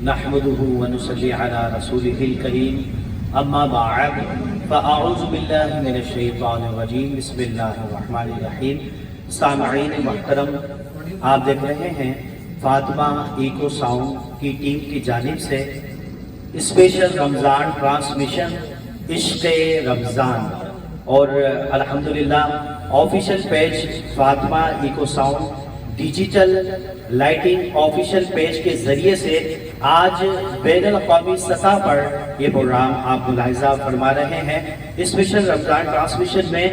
نحمده ونصلي على رسوله الكريم اما بعد فاعوذ باللہ من الشیطان الرجیم بسم اللہ الرحمن الرحیم۔ سامعین محترم، آپ دیکھ رہے ہیں فاطمہ ایکو ساؤنڈ کی ٹیم کی جانب سے اسپیشل رمضان ٹرانسمیشن عشق رمضان، اور الحمدللہ official page Fatima Echo Sound Digital Lighting official page کے ذریعے سے آج بین الاقوامی سطح پر یہ پروگرام آپ ملاحظہ فرما رہے ہیں۔ اسپیشل رمضان ٹرانسمیشن میں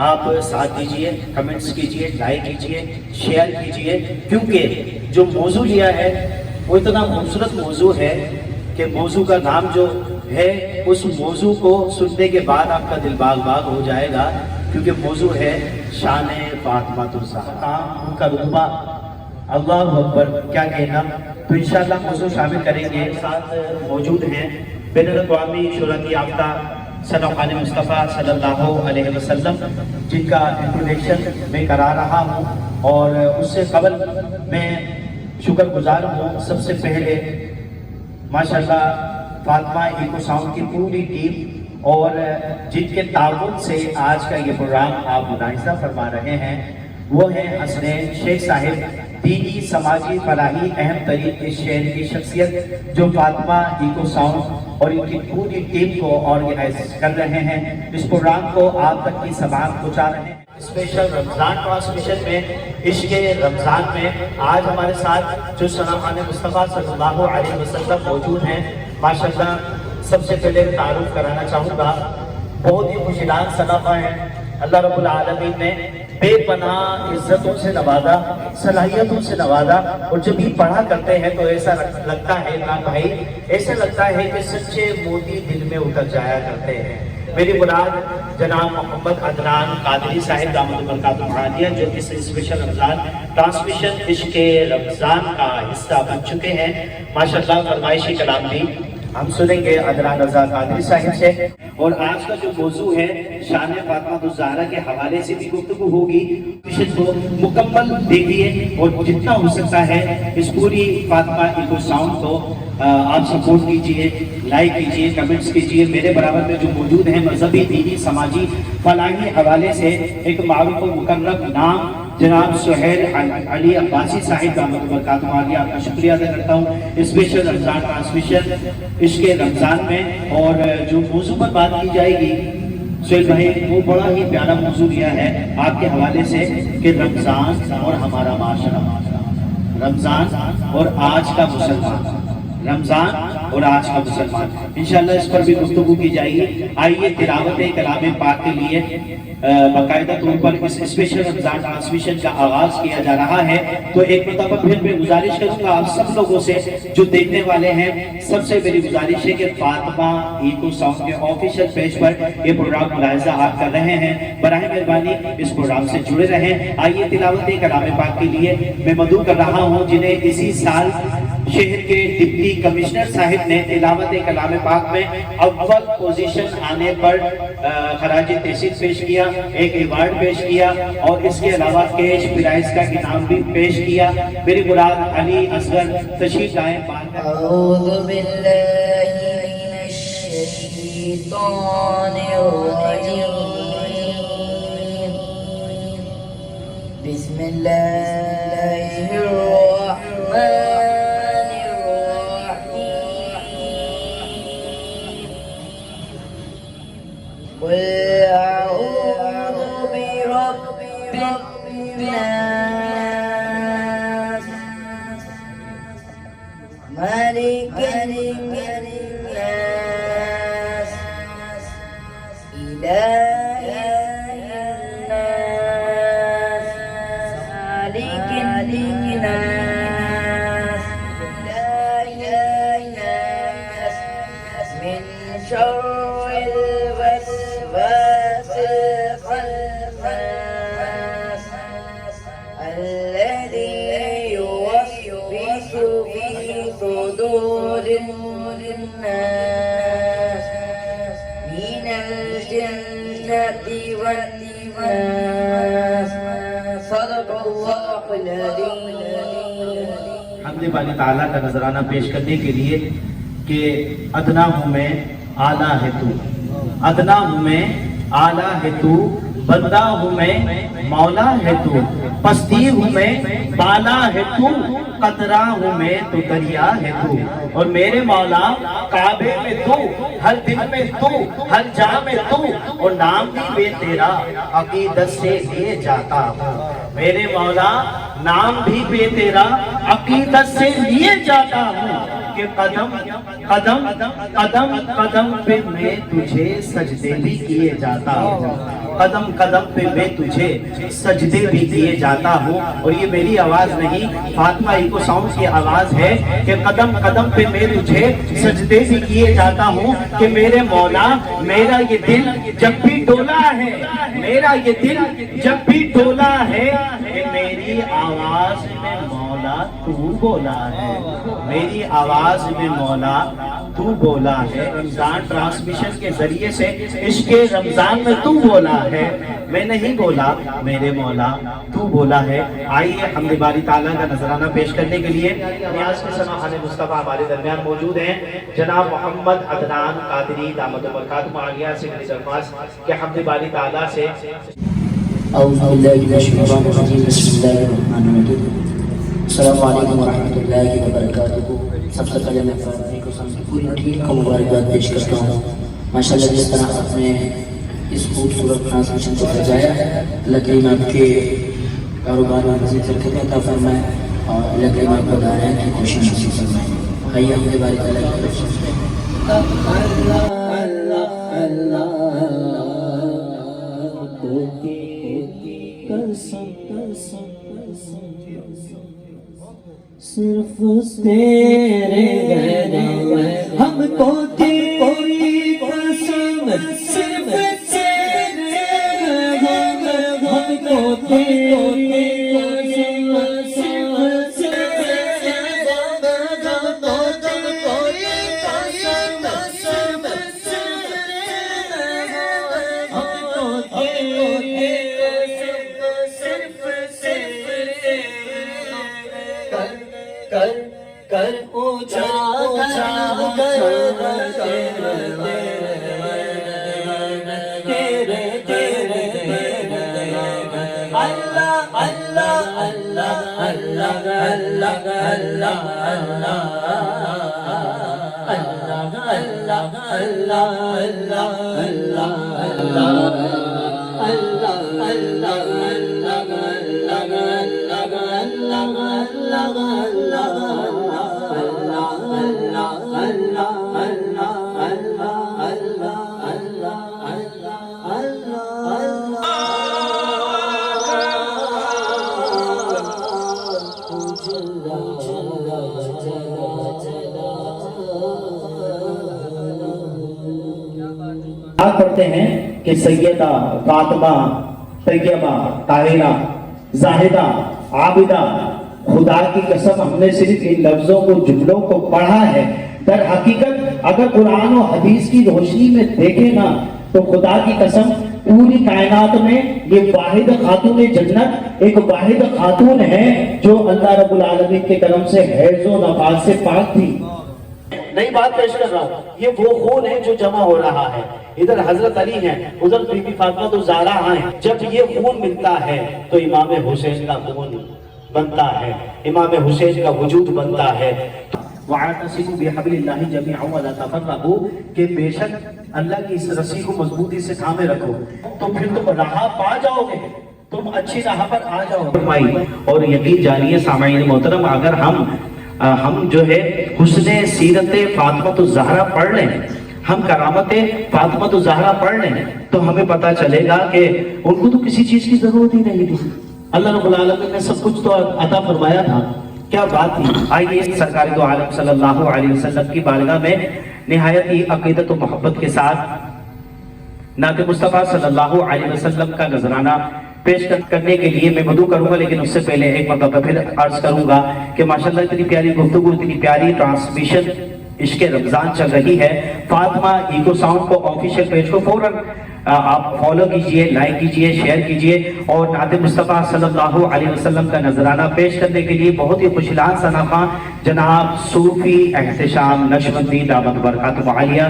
آپ ساتھ دیجئے، کمنٹس کیجئے، لائک کیجئے، شیئر کیجئے، کیونکہ جو موضوع لیا ہے وہ اتنا خوبصورت موضوع ہے کہ موضوع کا نام جو ہے اس موضوع کو سننے کے بعد آپ کا دل باغ باغ ہو جائے گا، کیونکہ موضوع ہے شان فاطمہ الزہرا، ان کا رتبہ، اللہ اکبر، کیا کہنا۔ تو انشاءاللہ موضوع شامل کریں گے۔ ساتھ موجود ہیں بین الاقوامی شہرت یافتہ ثنا خان مصطفیٰ صلی اللہ علیہ وسلم، جن کا انٹروڈکشن میں کرا رہا ہوں، اور اس سے قبل میں شکر گزار ہوں سب سے پہلے ماشاءاللہ فاطمہ ایکو ساؤنڈ کی پوری ٹیم، اور جن کے تعاون سے آج کا یہ پروگرام آپ ملاحظہ فرما رہے ہیں وہ ہیں حسنین شیخ صاحب، دینی سماجی فلاحی اہم ترین اس شہر کی شخصیت، جو فاطمہ ایکو ساؤنڈ اور ان کی پوری ٹیم کو آرگنائز کر رہے ہیں، اس پروگرام کو آپ تک کی سماعت پہنچا رہے ہیں۔ اسپیشل رمضان ٹرانسمیشن میں عشق رمضان میں آج ہمارے ساتھ جو ثنا خان مصطفیٰ صلی اللہ علیہ وسلم موجود ہیں، ماشاءاللہ سب سے پہلے تعارف کرانا چاہوں گا، بہت ہی خوشیدار صدقہ ہیں، اللہ رب العالمین نے بے پناہ عزتوں سے نوازا، صلاحیتوں سے نوازا، اور جب بھی پڑھا کرتے ہیں تو ایسا لگتا ہے نا بھائی، ایسا لگتا ہے کہ سچے موتی دل میں اتر جایا کرتے ہیں۔ میری مراد جناب محمد عدنان قادری صاحب دامت برکاتہ عالیہ، جو اس اسپیشل رمضان ٹرانسمیشن عشق رمضان کا حصہ بن چکے ہیں۔ ماشاءاللہ فرمائشی کلام بھی ہم سنیں گے عدنان رضا قادری صاحب سے، اور آج کا جو موضوع ہے شان فاطمہ الزہرا کے حوالے سے بھی گفتگو ہوگی۔ مشن کو مکمل دیکھیے، اور جتنا ہو سکتا ہے اس پوری فاطمہ ایکو ساؤنڈ کو آپ سپورٹ کیجئے، لائک کیجئے، کمنٹس کیجئے۔ میرے برابر میں جو موجود ہیں مذہبی، دینی، سماجی فلاحی حوالے سے ایک معروف و مکرم نام جناب سہیل علی عباسی صاحب دامت برکاتہ عالیہ، آپ کا شکریہ ادا کرتا ہوں اسپیشل رمضان ٹرانسمیشن عشق رمضان میں۔ اور جو موضوع پر بات کی جائے گی سہیل بھائی، وہ بڑا ہی پیارا موضوع لیا ہے آپ کے حوالے سے کہ رمضان اور ہمارا معاشرہ، رمضان اور آج کا مسلمان، رمضان اور آج کا مسلمان، انشاءاللہ اس پر بھی گفتگو کی جائے گی۔ آئیے تلاوت کلام پاک کے لیے باقاعدہ طور پر اس اسپیشل رمضان ٹرانسمیشن کا آغاز کیا جا رہا ہے، تو ایک مرتبہ پھر میں گزارش کروں گا آپ سب لوگوں سے جو دیکھنے والے ہیں، سب سے میری گزارش ہے کہ فاطمہ ایکو ساؤنڈ کے آفیشیل پیج پر یہ پروگرام ملاحظہ آپ کر رہے ہیں، براہ مہربانی اس پروگرام سے جڑے رہیں۔ آئیے تلاوت کلام پاک کے لیے میں مدعو کر رہا ہوں، جنہیں اسی سال شہر کے ڈپٹی کمشنر صاحب نے تلاوت کلام پاک میں اول پوزیشن آنے پر خراج تحسین پیش کیا، ایک ایوارڈ پیش کیا، اور اس کے علاوہ کیش پرائز کا انعام بھی پیش کیا۔ میری مراد علی اصغر تشریف لائیں۔ اعوذ باللہ من الشیطان الرجیم، بسم اللہ الرحمن قل أعوذ برب الناس ملك الناس إله الناس مالك الناس إله الناس من شر الوسواس الخناس الذي يوسوس في صدور الناس من الجنة والناس۔ صدق الله العظيم۔ حمد باری تعالیٰ کا نذرانہ پیش کرنے کے لیے کہ ادنا ہوں میں اعلیٰ ہے تو، ادنا ہوں میں اعلیٰ ہے تو، بندہ ہوں میں مولا ہے تو، پستی ہوں میں بالا ہے تو، قطرہ ہوں میں تو دریا ہے تو، اور میرے مولا کعبے میں تو، ہر دل میں تو، ہر جا میں تو، اور نام بھی بے تیرا عقیدت سے لیے جاتا ہوں، میرے مولا نام بھی بے تیرا عقیدت سے لیے جاتا ہوں، کہ قدم قدم قدم قدم پہ میں تجھے سجدے بھی کیے جاتا ہوں، قدم قدم پہ میں تجھے سجدے بھی کیے جاتا ہوں۔ اور یہ میری آواز نہیں، فاطمہ ایکو ساؤنڈ کی آواز ہے کہ قدم قدم پہ میں تجھے سجدے بھی کیے جاتا ہوں، کہ میرے مولا میرا یہ دل جب بھی ڈولا ہے، میرا یہ دل جب بھی ڈولا ہے، کہ میری آواز میں مولا تو بولا ہے، میری آواز میں مولا تو بولا ہے۔ رمضان ٹرانسمیشن کے ذریعے سے عشق رمضان میں تو بولا ہے، میں نہیں بولا، میرے مولا تو بولا ہے۔ آئیے حمد باری تعالیٰ کا نذرانہ پیش کرنے کے لیے نیاز کے سماحت مصطفیٰ ہمارے درمیان موجود ہیں جناب محمد عدنان قادری دامت برکاتہ عالیہ سے میری درخواست کہ حمد باری تعالیٰ سے اعوذ باللہ من الشیطان الرجیم بسم اللہ الرحمن الرحیم السلام علیکم ورحمۃ اللہ وبرکاتہ۔ سب سے پہلے میں فاطمہ کو سب کی پوری ٹیم کو مبارکباد پیش کرتا ہوں۔ ماشاءاللہ جس طرح آپ نے اس خوبصورت ٹرانسمیشن کو سجایا، اللہ کریم آپ کے کاروبار میں مزید برکت عطا فرمائے اور اللہ کریم آپ کو دائیں کی خوشی نصیب فرمائے۔ آئیے ہمارے بارے تعالیٰ کی طرف سے اللہ اللہ اللہ صرف تیرے ہم کو تیری قسم، صرف تیرے ہم کو تیری کر اونچا تیرے اللہ اللہ اللہ اللہ اللہ اللہ اللہ پڑھتے ہیں کہ سیدہ فاطمہ طیبہ طاہرہ زاہدہ عابدہ، خدا کی قسم ہم نے صرف ان لفظوں کو جملوں کو پڑھا ہے، در حقیقت اگر قرآن و حدیث کی روشنی میں دیکھیں نا تو خدا کی قسم پوری کائنات میں یہ واحد خاتون جنت ایک واحد خاتون ہے جو اللہ رب العالمین کے کرم سے حیض و نفاس سے پاک تھی۔ نئی بات پیش کر رہا ہوں، یہ وہ خون ہے جو جمع ہو رہا ہے، ادھر حضرت علی ہیں، ادھر بی بی فاطمہ تو زہرا ہیں، جب یہ خون ملتا ہے تو امام حسین کا خون بنتا ہے، امام حسین کا وجود بنتا ہے۔ وَاعْتَصِمُوا بِحَبْلِ اللَّهِ جَمِيعًا وَلَا تَفَرَّقُوا، کہ بے شک اللہ کی اس رسی کو مضبوطی سے تھامے رکھو تو پھر تم راہ پا جاؤ گے، تم اچھی راہ پر آ جاؤ گے۔ اور یقین جانیے سامعین محترم، اگر ہم جو ہے حسن سیرت فاطمہ الزہرا پڑھ لیں، ہم کرامت فاطمہ الزہرا پڑھ لیں تو ہمیں پتا چلے گا کہ ان کو تو کسی چیز کی ضرورت ہی نہیں تھی، اللہ رب العالمین نے سب کچھ تو عطا فرمایا تھا، کیا بات تھی۔ آئیے سرکار دو عالم صلی اللہ علیہ وسلم کی بارگاہ میں نہایت ہی عقیدت و محبت کے ساتھ نعت مصطفیٰ صلی اللہ علیہ وسلم کا نذرانہ پیش کرنے کے لیے میں مدعو کروں گا، لیکن اس سے پہلے ایک مرتبہ پھر عرض کروں گا کہ ماشاءاللہ اتنی پیاری گفتگو، اتنی پیاری ٹرانسمیشن عشق رمضان چل رہی ہے. فاطمہ ایکو ساؤنڈ کو آفیشیل پیج کو فوراً آپ فالو کیجئے، لائک کیجئے، شیئر کیجئے، اور نعت مصطفیٰ صلی اللہ علیہ وسلم کا نذرانہ پیش کرنے کے لیے بہت ہی خوشیلان سناخواں جناب صوفی احتشام نقشبندی دامت برکاتہ عالیہ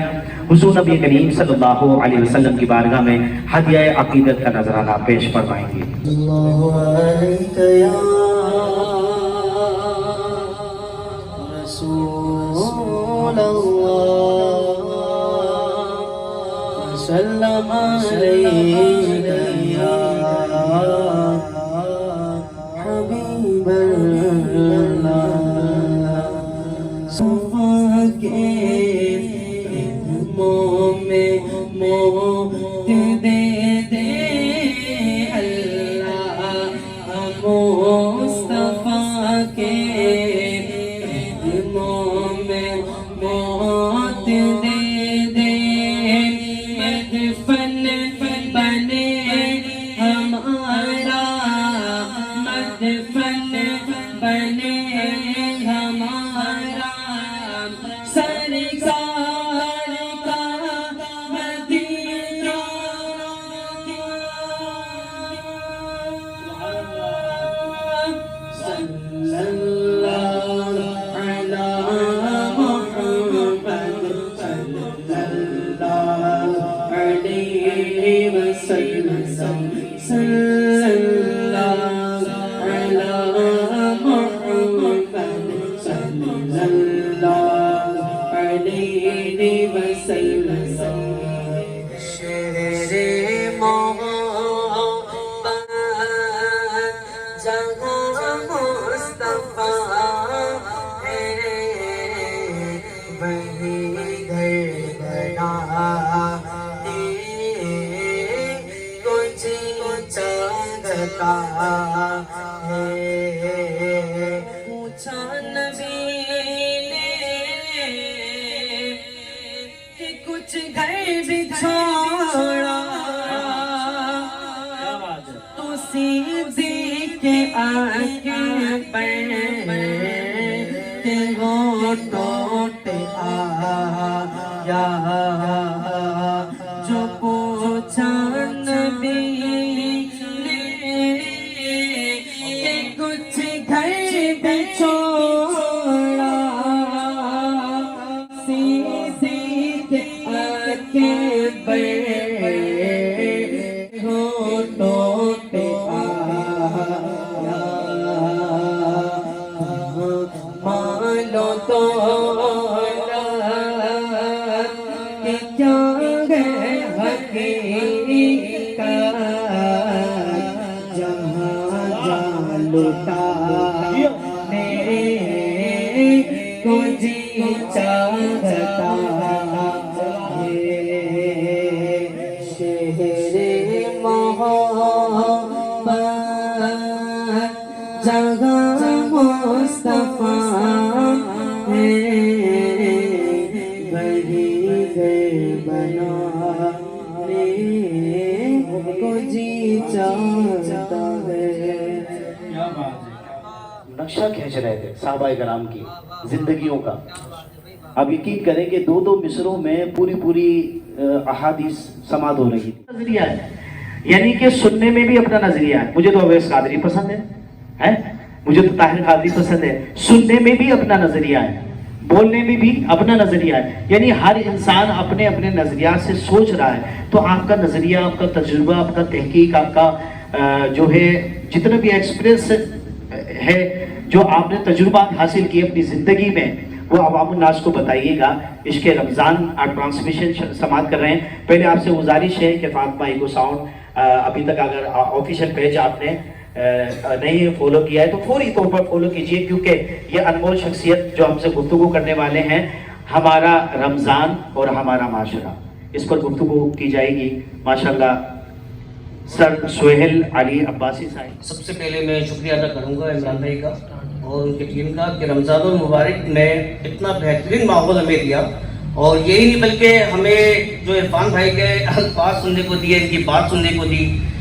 حضور نبی کریم صلی اللہ علیہ وسلم کی بارگاہ میں ہدیہ عقیدت کا نذرانہ پیش فرمائیں گے. اللہ علیک یا رسول اللہ وسلم علیک یا حبیب اللہ صفا کے قدموں میں موت دے دے اللہ مصطفیٰ کے قدموں میں موت دے دے مدفن بنے ہمارا مدفن بنے ہمارا سرکار کا مدینہ صلی اللہ علی محمد صلی اللہ علیہ وسلم صلی اللہ علی محمد صلی اللہ علیہ وسلم شہر محبت جہاں مصطفیٰ ہے وہی گھر بناتے کچھ چاہتا ہے پوچھا نبی نے کہ کچھ گھر بچھوڑا تو سیدھی کے آنکھیں پہ وہ ٹوٹ آیا جو پوچھا نبی نے کہ کچھ گھر بچھوڑا سیدھی کے آنکھیں پہ وہ ٹوٹ آیا مانو تو کہ کیا ہے حقیقت جہاں جا لٹا کو جی چاہتا ہے شہر محبت جگہ مصطفیٰ ہے وہی گھر بنانے کو جی چاہتا ہے. نقشہ کھینچ رہے تھے صحابہ کرام کی زندگیوں کا. اب یقین کریں کہ دو دو مصروں میں پوری احادیث سماعت ہو رہی تھی. نظریہ ہے یعنی کہ سننے میں بھی اپنا نظریہ ہے. مجھے تو اویس قادری پسند ہے مجھے تو طاہر قادری پسند ہے. سننے میں بھی اپنا نظریہ ہے، بولنے میں بھی اپنا نظریہ ہے. یعنی ہر انسان اپنے اپنے نظریات سے سوچ رہا ہے. تو آپ کا نظریہ، آپ کا تجربہ، آپ کا تحقیق، آپ کا جو ہے جتنا بھی ایکسپیرینس ہے، جو آپ نے تجربات حاصل کیے اپنی زندگی میں، وہ عوام الناس کو بتائیے گا. عشق رمضان آپ ٹرانسمیشن سماعت کر رہے ہیں. پہلے آپ سے گزارش ہے کہ فاطمہ ایکو ساؤنڈ ابھی تک اگر آفیشیل پیج آپ نے نہیں فالو کیا ہے تو فوری طور پر فالو کیجئے، کیونکہ یہ انمول شخصیت جو ہم سے گفتگو کرنے والے ہیں، ہمارا رمضان اور ہمارا معاشرہ، اس پر گفتگو کی جائے گی. ماشاءاللہ سر سہیل علی عباسی صاحب. سب سے پہلے میں شکریہ ادا کروں گا عمران بھائی کا اور ان کی ٹیم کا کہ رمضان المبارک نے اتنا بہترین ماحول ہمیں دیا. اور یہی نہیں بلکہ ہمیں جو عرفان بھائی کے الفاظ سننے کو دیے، ان کی بات سننے کو دی،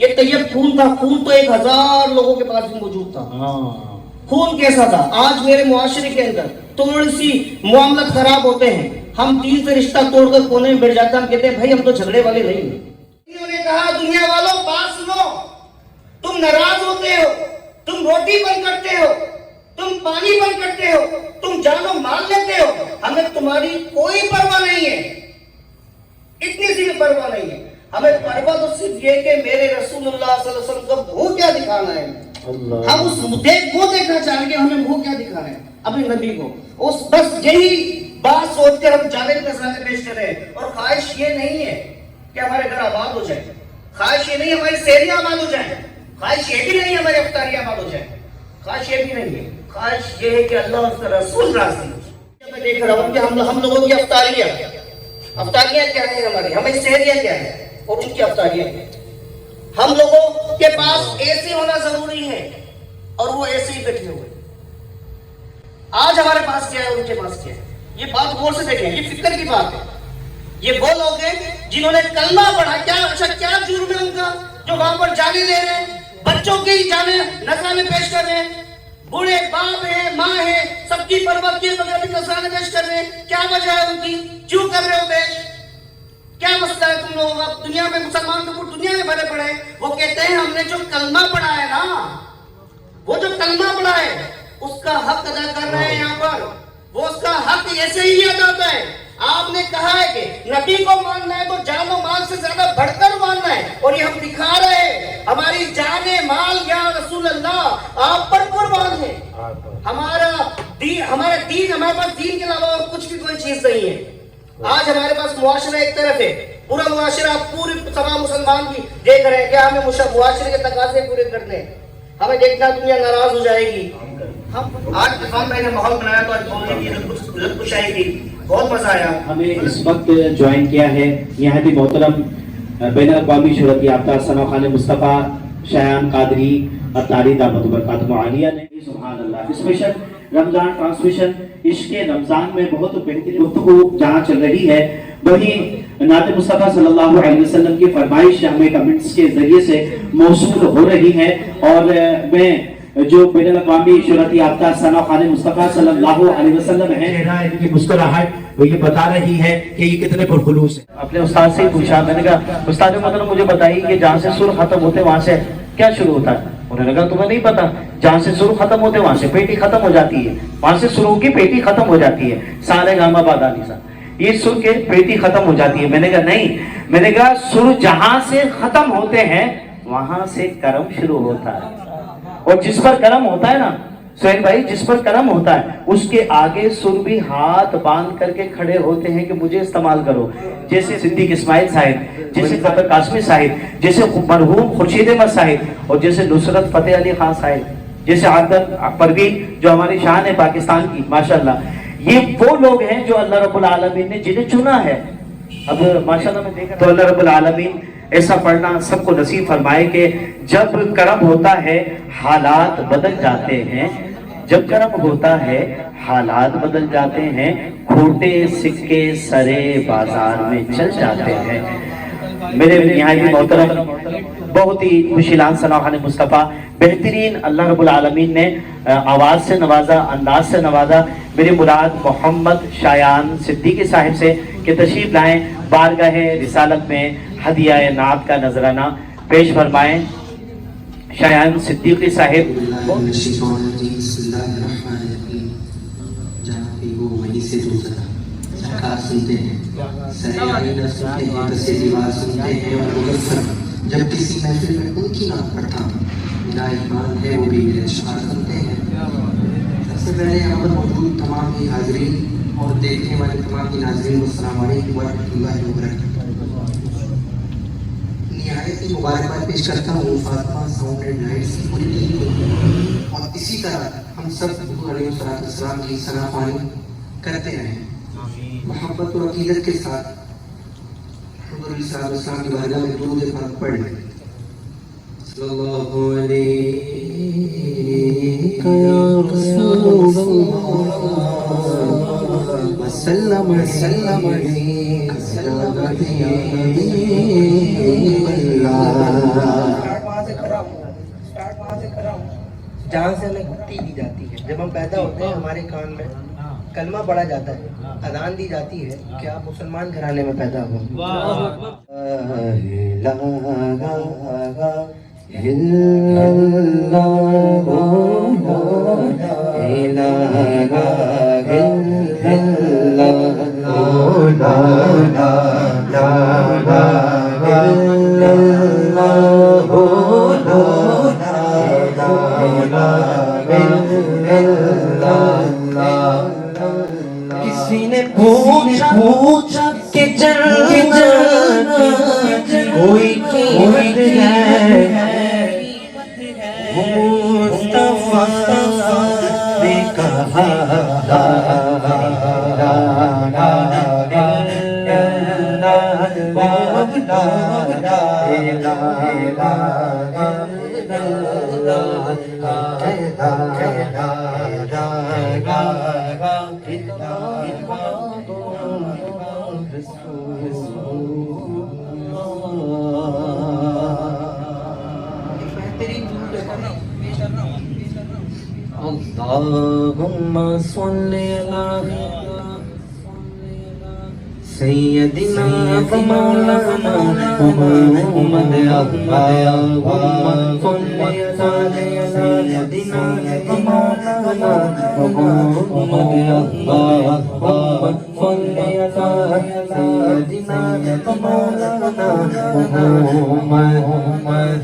یہ طیب خون تھا. خون تو 1000 لوگوں کے پاس بھی موجود تھا. خون کیسا تھا؟ آج میرے معاشرے کے اندر تھوڑی سی معاملات خراب ہوتے ہیں, ہم دین سے رشتہ توڑ کر کونے میں بیٹھ جاتے ہیں. ہم کہتے ہیں بھائی ہم تو جھگڑے والے نہیں ہیں. انہوں نے کہا دنیا والوں بات سنو, تم ناراض ہوتے ہو, تم روٹی بند کرتے ہو, تم پانی بند کرتے ہو, تم جان و مال لیتے ہو, ہمیں تمہاری کوئی پرواہ نہیں ہے, اتنی سی پرواہ نہیں ہے. ہمیں پرواہ تو صرف یہ کہ میرے رسول اللہ صلی اللہ علیہ وسلم کا منہ کیا دکھانا ہے. ہم اس منہ دیکھنا چاہیں گے, ہمیں منہ کیا دکھانا ہے اپنے نبی کو. اس بس یہی بات سوچ کر ہم جاوید نذرانے پیش کر رہے ہیں. اور خواہش یہ نہیں ہے کہ ہمارے گھر آباد ہو جائے, خواہش یہ نہیں ہماری سحریاں آباد ہو جائیں, خواہش یہ بھی نہیں ہماری افطاریاں آباد ہو جائیں, خواہش یہ بھی نہیں ہے. خواہش یہ ہے کہ اللہ اس کا رسول راضی ہو. میں دیکھ رہا ہوں کہ ہم لوگوں کی افطاریاں کیا ہیں, ہماری سحریاں کیا ہیں اور ان کی افطاریاں کیا ہیں. ہم لوگوں کے پاس اے سی ہونا ضروری ہے اور وہ ایسے ہی بیٹھے ہوئے. آج ہمارے پاس کیا ہے, ان کے پاس کیا ہے, یہ بات غور سے دیکھیں, یہ فکر کی بات ہے. یہ وہ لوگ ہیں جنہوں نے کلمہ پڑھا, کیا جرم ہے ان کا جو وہاں پر جانے دے رہے ہیں, بچوں کی جانے نذرانے پیش کر رہے ہیں, بوڑھے باپ ہیں, ماں ہیں, سب کی پرواہ کیے بغیر بھی نذرانے پیش کر رہے ہیں. کیا وجہ ہے ان کی, کیوں کر رہے ہو پیش, کیا مسئلہ ہے تم لوگوں کا؟ دنیا میں مسلمان تو دنیا میں بھرے پڑے. وہ کہتے ہیں ہم نے جو کلمہ پڑھا ہے نا, وہ جو کلمہ پڑھا ہے اس کا حق ادا کر رہے ہیں یہاں پر. وہ اس کا حق ایسے ہی ادا ہوتا ہے. آپ نے کہا ہے کہ نبی کو ماننا ہے تو جان و مال سے زیادہ بڑھ کر ماننا ہے, اور یہ ہم دکھا رہے ہیں. ہماری جان مال یا رسول اللہ آپ پر قربان ہے. ہمارا دین ہمارے پاس دین کے علاوہ اور کچھ بھی کوئی چیز نہیں ہے. آج ہمارے پاس معاشرہ ایک طرف ہے, پورا معاشرہ پوری تمام مسلمان کی دیکھ رہے ہیں کہ ہمیں معاشرے کے تقاضے پورے کرنے ہیں. ہمیں دیکھنا دنیا ناراض ہو جائے گی. ہم آج میں نے ماحول بنایا تو آج بولنے کی لطف کشائی کی, بہت مزہ آیا. ہمیں اس وقت جوائن کیا ہے یہاں کی محترم بین الاقوامی شہرت یافتہ ثنا خان مصطفیٰ شایان قادری اطاری دامت برکاتہ عالیہ نے. سبحان اللہ. اسپیشل رمضان ٹرانسمیشن عشق رمضان میں بہت بہترین گفتگو جہاں چل رہی ہے, وہی نعت مصطفیٰ صلی اللہ علیہ وسلم کی فرمائش ہمیں کمنٹس کے ذریعے سے موصول ہو رہی ہے. اور میں جو بین الاقوامی شہرت یافتہ ثنا خان مصطفیٰ صلی اللہ علیہ وسلم ہیں, ان کی مسکراہٹ وہ یہ بتا رہی ہے کہ یہ کتنے پرخلوص ہیں. اپنے استاد سے ہی پوچھا, میں نے کہا استاد مطلب مجھے بتائیے کہ جہاں سے سر ختم ہوتے وہاں سے کیا شروع ہوتا ہے؟ انہوں نے کہا تمہیں نہیں پتا, جہاں سے سر ختم ہوتے وہاں سے پیٹی ختم ہو جاتی ہے, وہاں سے سروں کی پیٹی ختم ہو جاتی ہے. سارے گاما بادانی سا یہ سر کے پیٹی ختم ہو جاتی ہے. میں نے کہا نہیں, میں نے کہا سر جہاں سے ختم ہوتے ہیں وہاں سے کرم شروع ہوتا ہے, اور جس پر کرم ہوتا ہے نا سہیل بھائی, جس پر کرم ہوتا ہے اس کے آگے سر بھی ہاتھ باندھ کر کے کھڑے ہوتے ہیں کہ مجھے استعمال کرو. جیسے صدیق اسماعیل صاحب, جیسے ظفر قاسمی صاحب, جیسے مرحوم خورشید احمد صاحب, اور جیسے نصرت فتح علی خان صاحب, جیسے عادت پروین جو ہماری شان ہے پاکستان کی ماشاءاللہ. یہ وہ لوگ ہیں جو اللہ رب العالمین نے جنہیں چنا ہے. اب ماشاءاللہ میں دیکھ رہا ہوں تو اللہ رب العالمین ایسا پڑھنا سب کو نصیب فرمائے کہ جب کرم ہوتا ہے حالات بدل جاتے ہیں, جب کرم ہوتا ہے حالات بدل جاتے ہیں, کھوٹے سکے سرے بازار میں چل جاتے ہیں. میرے یہاں کی محترم بہت ہی خوشیلان ثنا خان مصطفیٰ, بہترین اللہ رب العالمین نے آواز سے نوازا, انداز سے نوازا. میری مراد محمد شایان صدیقی صاحب سے کہ تشریف لائیں, بارگاہ رسالت میں ہدیہ نعت کا نذرانہ پیش فرمائیں. شایان صدیقی صاحب. جہاں پہ وہ وہیں سے دوسرا سرکار سنتے ہیں, سرائے سنتے ہیں, بسے دیوار سنتے ہیں, اور مغفر جب کسی محفل میں ان کی نعت پڑھتا ہوں, میرا ایمان ہے وہ بھی میرے اشعار سنتے ہیں. سب سے پہلے یہاں پر موجود تمام ہی حاضرین اور دیکھنے والے تمام ہی ناظرین کو السلام علیکم ورحمۃ اللہ وبرکاتہ. نہایت ہی مبارکباد پیش کرتا ہوں فاطمہ ساؤنڈ اینڈ لائٹس کی پوری ٹیم کو, اور اسی طرح ہم سب حضور علیہ السلام کی ثنا خوانی کرتے رہیں محبت اور عقیدت کے ساتھ. حضور علیہ السلام کی بارگاہ میں درود پاک پڑھ لیں. صلی اللہ علیہ وسلم وسلم علیہ جہاں سے ہمیں گھٹی دی جاتی ہے. جب ہم پیدا ہوتے ہیں ہمارے کان میں کلمہ پڑھا جاتا ہے, اذان دی جاتی ہے کہ آپ مسلمان گھرانے میں پیدا ہو. کسی نے پوچھا کہ جانا کوئی قیمت ہے, مصطفیٰ نے کہا لا اللهم صل على سيدنا ومولانا محمد. اللهم صل على سيدنا ومولانا محمد. اللهم صل على سيدنا ومولانا محمد.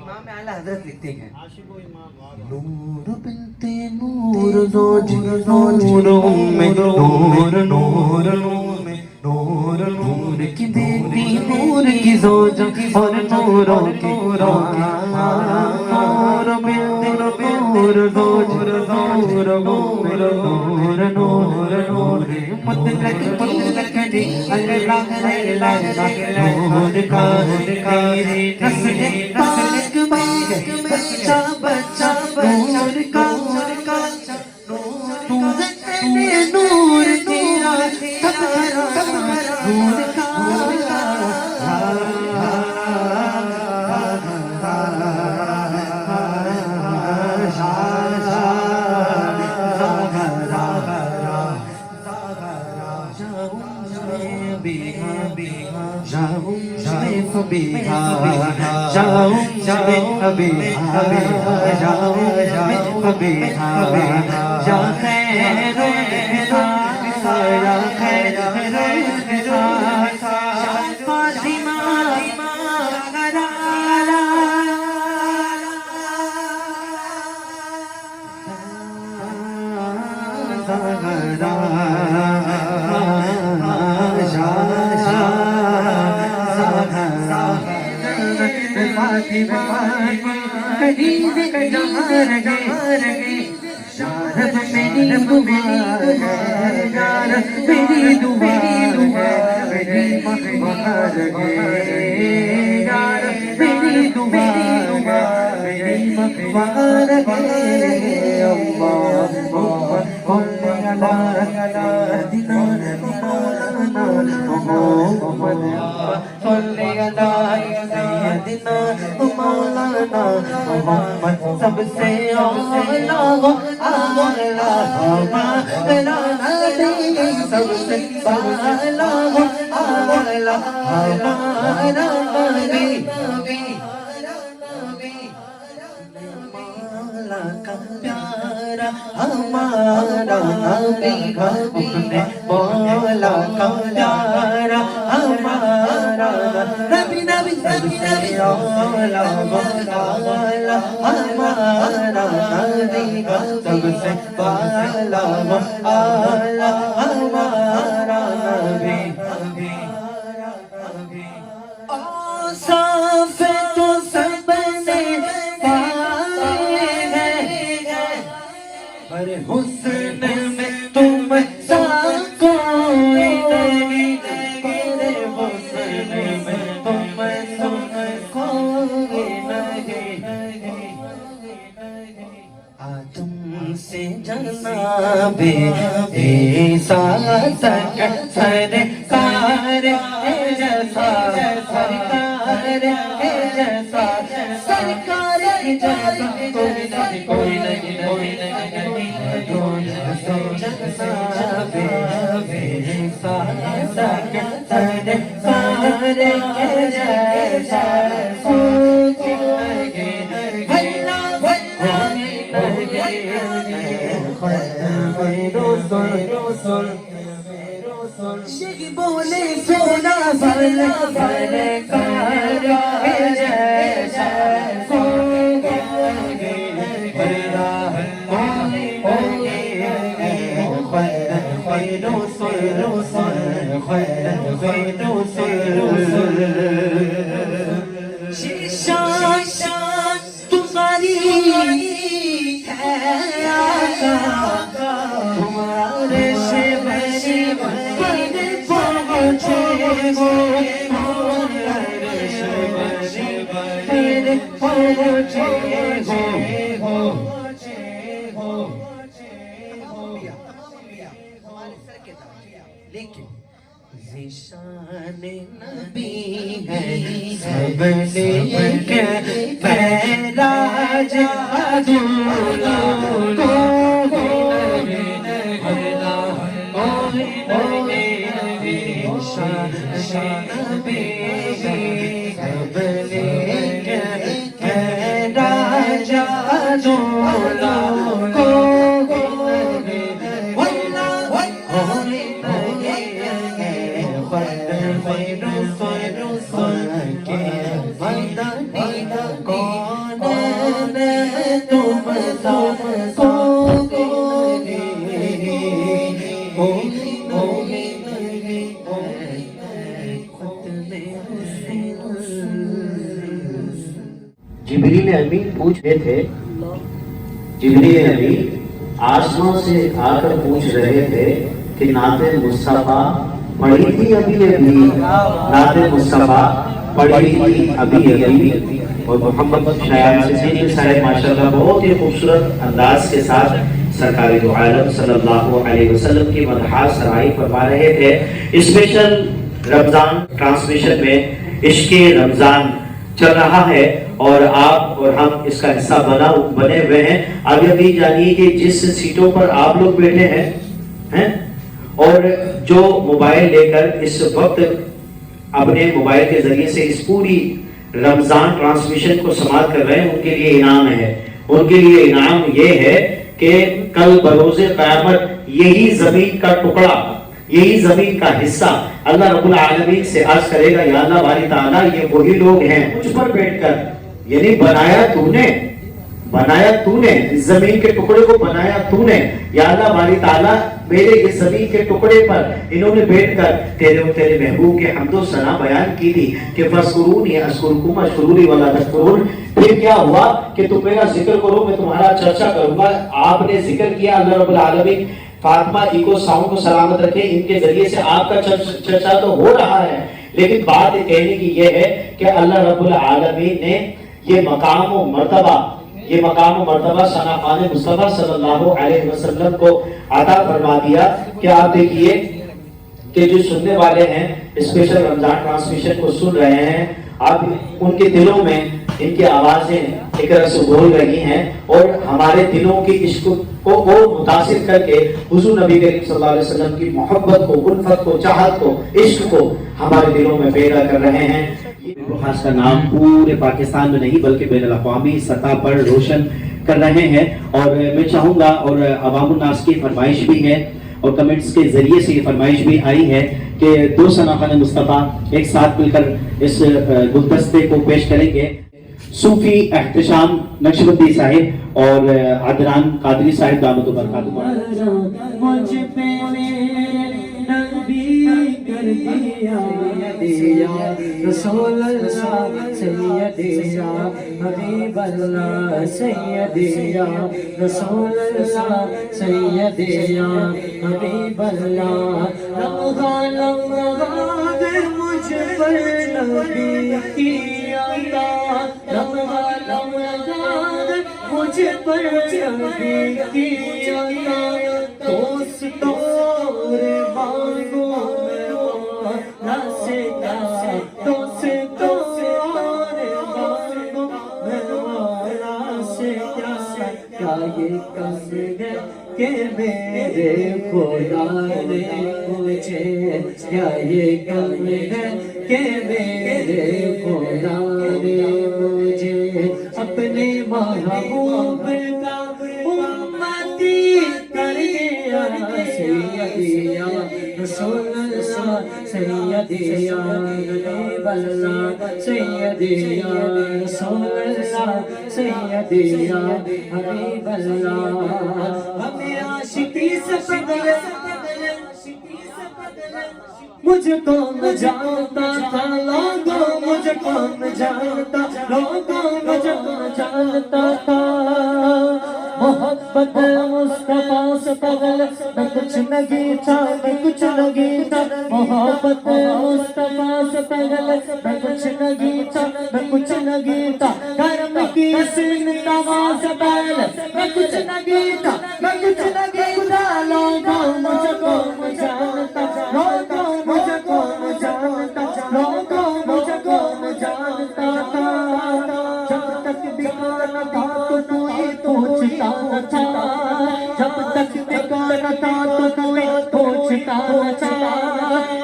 امام اعلی حضرت لکھتے ہیں نور بنت نور زوج نور میں نور نور میں نور نور کی بیٹی نور کی زوج اور نوروں کی نور بنت نور زوج نور نور نور نور نور مطلق دی اللہ لا الہ الا نور کا تیری نسل پاک میں بچہ بچہ نور کا نور نور تیرا نور کا محمد سب سے اعلیٰ ہو اعلیٰ ہمارا نبی سب سے اعلیٰ ہو اعلیٰ ہمارا نبی مولا کا پیارا ہمارا نبی اپنے مولا کا پیارا ہمارا نبی نبی نبی نبی اعلیٰ اعلیٰ ہمارا نبی سب سے اعلیٰ اعلیٰ ہمارا نبی صاف تو سب نے پائے ہیں پر حسن میں تم سا کوئی نہیں میرے حسن میں تم سا کوئی نہیں آدم سے جناب عیسیٰ تک سرکار جیسا سرکار جیسا سرکار جیسا کوئی نہیں کوئی نہیں آدم سے جناب عیسیٰ تک سرکار جیسا بولے سونا بل بل کار جیسا شان تمہاری ہے آقا تمہارے سے بڑی پہنچے ہو تمہارے سے بڑی پہنچے ہو لیکن ذیشان نبی ہے سب نے پہلا جادو جبریل امین پوچھ رہے تھے، جبریل امین آسمان سے آ کر پوچھ رہے تھے کہ نعت مصطفیٰ پڑھی تھی ابھی نعت مصطفیٰ پڑھی تھی ابھی اور محمد شایان صدیقی صاحب ماشاءاللہ بہت ہی خوبصورت انداز کے ساتھ سرکار دو عالم صلی اللہ علیہ وسلم کی مدحات سرائی فرما رہے تھے۔ اسپیشل رمضان ٹرانسمیشن میں عشق رمضان چل رہا ہے اور آپ اور ہم اس کا حصہ بنے ہوئے ہیں۔ اب یہ بھی جانیے کہ جس سیٹوں پر آپ لوگ بیٹھے ہیں اور جو موبائل لے کر اس وقت اپنے موبائل کے ذریعے سے اس پوری رمضان ٹرانسمیشن کو سماعت کر رہے ہیں، ان کے لیے انعام ہے۔ ان کے لیے انعام یہ ہے کہ کل بروز قیامت یہی زمین کا ٹکڑا، یہی زمین کا حصہ اللہ رب العالمین سے عرض کرے گا، یا اللہ باری تعالیٰ یہ وہی لوگ ہیں مجھ پر بیٹھ کر، یعنی بنایا تو نے اس زمین کے ٹکڑے کو بنایا تو نے، یا اللہ باری تعالیٰ میرے اس زمین کے ٹکڑے پر انہوں نے بیٹھ کر تیرے محبوب کے حمد و ثنا بیان کی تھی کہ فَاذْكُرُونِي أَذْكُرْكُمْ وَاشْكُرُوا لِي وَلَا تَكْفُرُونِ۔ پھر کیا ہوا کہ تم میرا ذکر کرو میں تمہارا چرچا کروں گا۔ آپ نے ذکر کیا، اللہ رب العالمین فاطمہ ایکو ساؤنڈ کو سلامت رکھے، ان کے ذریعے سے آپ کا چرچا تو ہو رہا ہے، لیکن بات کہنے کی یہ ہے کہ اللہ رب العالمین نے یہ مقام و مرتبہ ثنا خوان مصطفیٰ صلی اللہ علیہ وسلم کو عطا فرما دیا کہ آپ دیکھیے کہ جو سننے والے ہیں اسپیشل رمضان ٹرانسمیشن کو سن رہے ہیں، آپ ان کے دلوں میں ان کی آوازیں ایک طرح سے بول رہی ہیں اور ہمارے دلوں کی عشق کو متاثر کر کے حضور نبی کریم صلی اللہ علیہ وسلم کی محبت کو، الفت کو، چاہت کو، عشق کو ہمارے دلوں میں پیدا کر رہے ہیں۔ یہ خاص کا نام پورے پاکستان میں نہیں بلکہ بین الاقوامی سطح پر روشن کر رہے ہیں۔ اور میں چاہوں گا، اور عوام الناس کی فرمائش بھی ہے اور کمنٹس کے ذریعے سے یہ فرمائش بھی آئی ہے کہ دو ثناخوان مصطفیٰ ایک ساتھ مل کر اس گلدستے کو پیش کریں گے۔ صوفی احتشام نقشبندی صاحب اور عدنان قادری صاحب دامت و برکاتہ۔ مجھ پہ نبی کر دیا رسول اللہ سیدیا حبیب اللہ سیدیا رسول اللہ سیدیا حبیب اللہ رمضان رمضان مجھ پر نبی کی عطا رمضان رمضان مجھ پر نبی کی عطا دوستوں رے مانگو میں مولا سے کیا دوستوں رے مانگو میں مولا سے کیا یہ کم ہے کہ میرے خدا نے مجھے کیا یہ کم ہے کہ میرے خدا نے مجھے اپنے محبوب کا امتی کر دیا سیدیا رسول اللہ سیدیا حبیب اللہ سیدیا رسول اللہ سیدیا حبیب اللہ ہمیں عاشقی سے پگل مجھ کو نہ جانتا تھا لوگوں مجھ کو نہ جانتا لوگوں مجھ کو جانتا تھا محبت مصطفیٰ سے پگل میں کچھ نہیں تھا میں کچھ نہیں تھا محبت مصطفیٰ سے پگل میں کچھ نہیں تھا میں کچھ نہیں تھا کرم کی سنتوا سے پہل میں کچھ نہیں تھا میں کچھ نہیں تھا لوگوں مجھ کو نہ جانتا لوگوں مجھ کو نہ جانتا لوگوں مجھ کو نہ جانتا تھا جب تک بیکار تھا تو ہی پوچھتا نہ تھا جب تک بیکار تھا تو ہی پوچھتا نہ تھا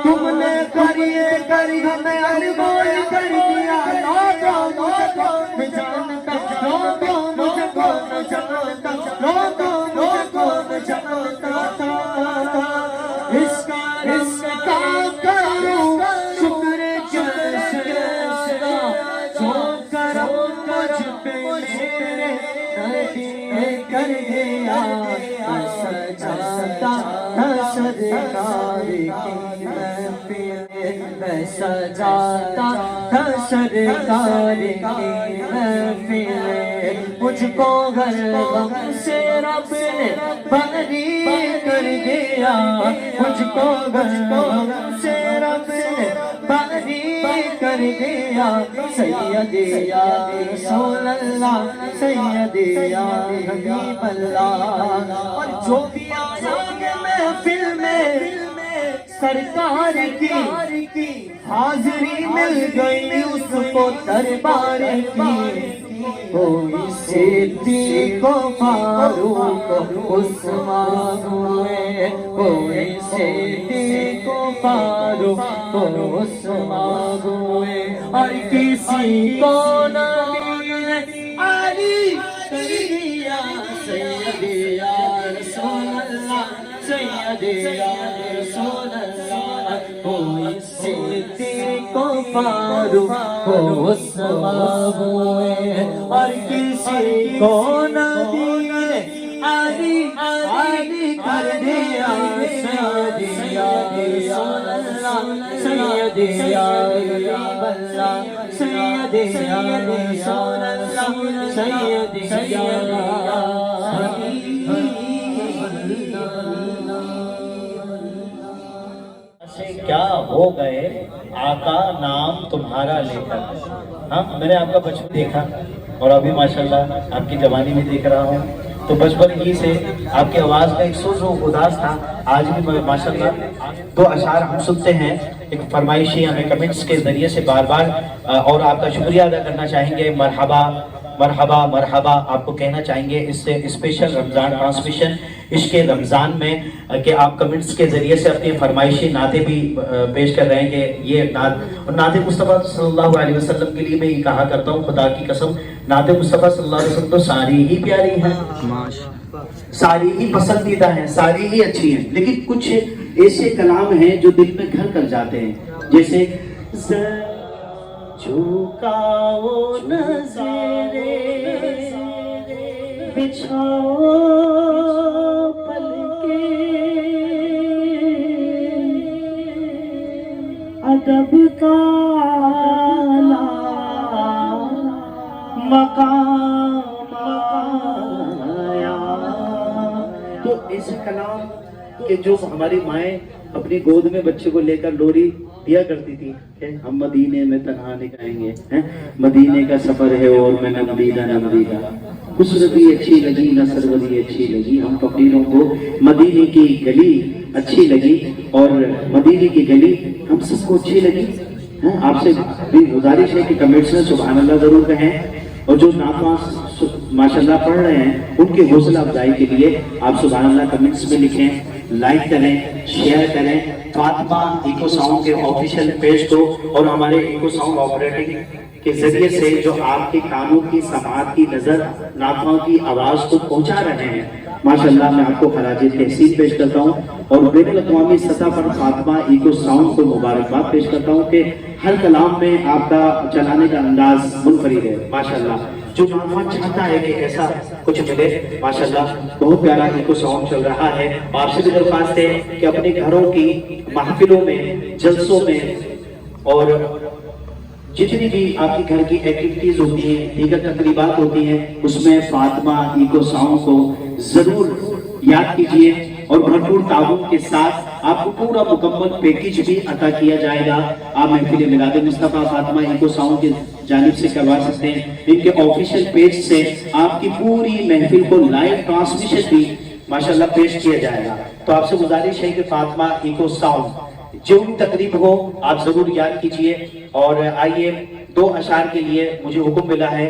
تم نے کری ہمیں ارمان کر دیا لوگوں مجھ کو نہ جانتا لوگوں مجھ کو نہ جانتا لوگوں مجھ کو نہ جانتا تھا اس کا کروں شکر جیسا جو کرم مجھ پہ میرے نبی کر دیا سجاتا سرکار کی محفل میں سجاتا سرکار کی محفل مجھ کو غم سے رب نے بری کر دیا مجھ کو غم سے رب نے بری کر دیا سیدیا رسول اللہ سیدیا حبیب اللہ اور جو بھی آیا کہ محفل میں سرکار کی حاضری مل گئی اس کو دربار کی کوئی صدیق و فاروق عثمان ہوئے کوئی صدیق و فاروق عثمان ہوئے اور کسی کو نبی نے علی کر دیا سیدیا رسول اللہ سیدیا رسول اللہ کوئی صدیق و فاروق عثمان ہوئے اور کسی کو نبی نے علی کر دیا سیدیا رسول اللہ سیدیا حبیب اللہ سیدیا رسول اللہ سیدیا حبیب سے کیا ہو گئے آقا نام تمہارا لے کر۔ ہاں میں نے آپ کا بچپن دیکھا اور ابھی ماشاءاللہ آپ کی جوانی میں دیکھ رہا ہوں، تو بچپن ہی سے آپ کی آواز کا ایک سوز و انداز تھا. آج بھی ماشاءاللہ دو اشعار ہم سنتے ہیں, ایک فرمائشی ہمیں کمنٹس کے ذریعے سے بار بار اور آپ کا شکریہ ادا کرنا چاہیں گے. مرحبا مرحبا مرحبا آپ کو کہنا چاہیں گے اس سے اسپیشل رمضان ٹرانسمیشن عشق رمضان میں کہ آپ کمنٹس کے ذریعے سے اپنی فرمائشی نعتیں بھی پیش کر رہے ہیں کہ یہ نعت, اور نعت مصطفیٰ صلی اللہ علیہ وسلم کے لیے میں یہ کہا کرتا ہوں خدا کی قسم, نعت مصطفیٰ صلی اللہ علیہ وسلم تو ساری ہی پیاری ہیں, ساری ہی پسندیدہ ہیں, ساری ہی اچھی ہیں, لیکن کچھ ایسے کلام ہیں جو دل میں گھر کر جاتے ہیں, جیسے جھکاؤ نظریں بچھاؤ پلکیں ادب کا اعلیٰ مقام آیا. تو ایسے کلام کہ جو ہماری مائیں اپنی گود میں بچے کو لے کر لوری دیا کرتی تھی کہ ہم مدینے میں تنہا نہیں جائیں گے, مدینے کا سفر ہے اور میں نہ مدینہ نہ مدینہ, خسروی اچھی لگی نہ سروری اچھی لگی, ہم فقیروں کو مدینے کی گلی اچھی لگی اور مدینے کی گلی ہم سب کو اچھی لگی. آپ سے بھی گزارش ہے کہ کمنٹس میں سبحان اللہ ضرور کہیں, اور جو نعت ماشاءاللہ پڑھ رہے ہیں ان کی حوصلہ افزائی کے لیے آپ سبحان اللہ کمنٹس میں لکھیں, لائک کریں, شیئر کریں. فاطمہ ایکو ساؤنڈ کے آفیشیل پیج کو اور ہمارے ایکو ساؤنڈ آپریٹنگ کے ذریعے سے جو آپ کے کانوں کی سماعت کی نظر نعتوں کی آواز کو پہنچا رہے ہیں, ماشاءاللہ میں آپ کو خراج تحسین پیش کرتا ہوں اور بین الاقوامی سطح پر فاطمہ ایکو ساؤنڈ کو مبارکباد پیش کرتا ہوں کہ ہر کلام میں آپ کا چلانے کا انداز منفرد ہے. ماشاءاللہ جو نعت چاہتا ہے کہ ایسا کچھ ملے, ماشاءاللہ بہت پیارا ایکو ساؤنڈ چل رہا ہے. آپ سے بھی درخواست ہے کہ اپنے گھروں کی محفلوں میں, جلسوں میں اور جتنی بھی آپ کے گھر کی ایکٹیویٹیز ہوتی ہیں, دیگر تقریبات ہوتی ہیں, اس میں فاطمہ ایکو ساؤنڈ کو ضرور یاد کیجئے اور بھرپور تعاون کے ساتھ آپ کو پورا مکمل پیکیج بھی عطا کیا جائے گا. آپ محفل میلاد مصطفیٰ فاطمہ ایکو ساؤنڈ کی جانب سے کروا سکتے ہیں. ان کے آفیشیل پیج سے آپ کی پوری محفل کو لائیو ٹرانسمیشن بھی ماشاءاللہ پیش کیا جائے گا. تو آپ سے گزارش ہے کہ فاطمہ ایکو ساؤنڈ جو بھی تقریب ہو آپ ضرور یاد کیجئے. اور آئیے دو اشعار کے لیے مجھے حکم ملا ہے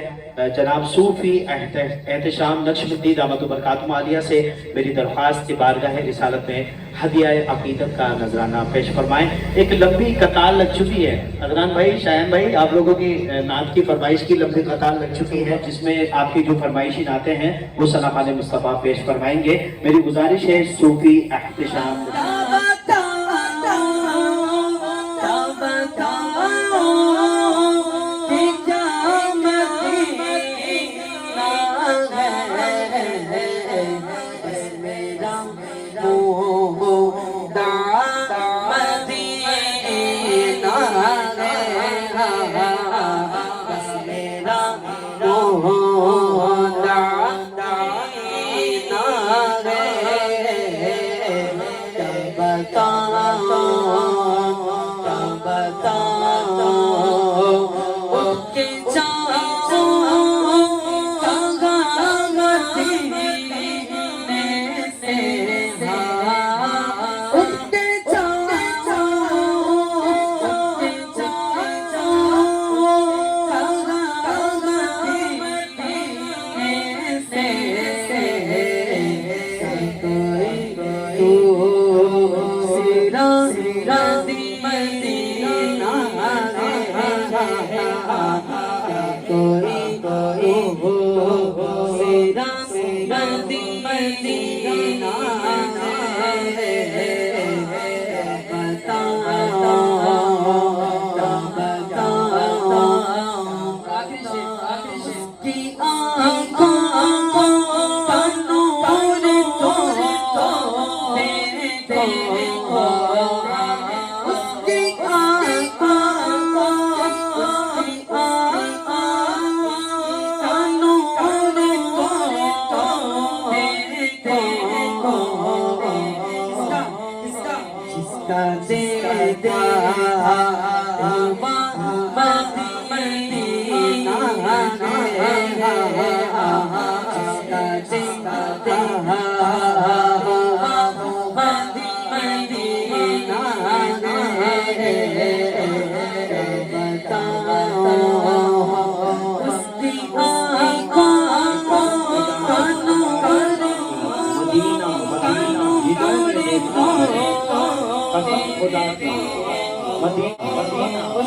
جناب صوفی احتشام نقش الدین دامت برکاتہ عالیہ سے میری درخواست کی بارگاہ رسالت میں ہدیہ عقیدت کا نذرانہ پیش فرمائیں. ایک لمبی قطار لگ چکی ہے, عدنان بھائی, شایان بھائی, آپ لوگوں کی نعت کی فرمائش کی لمبی قطار لگ چکی ہے, جس میں آپ کی جو فرمائشی نعتیں ہیں وہ ثناء مصطفیٰ پیش فرمائیں گے. میری گزارش ہے صوفی احتشام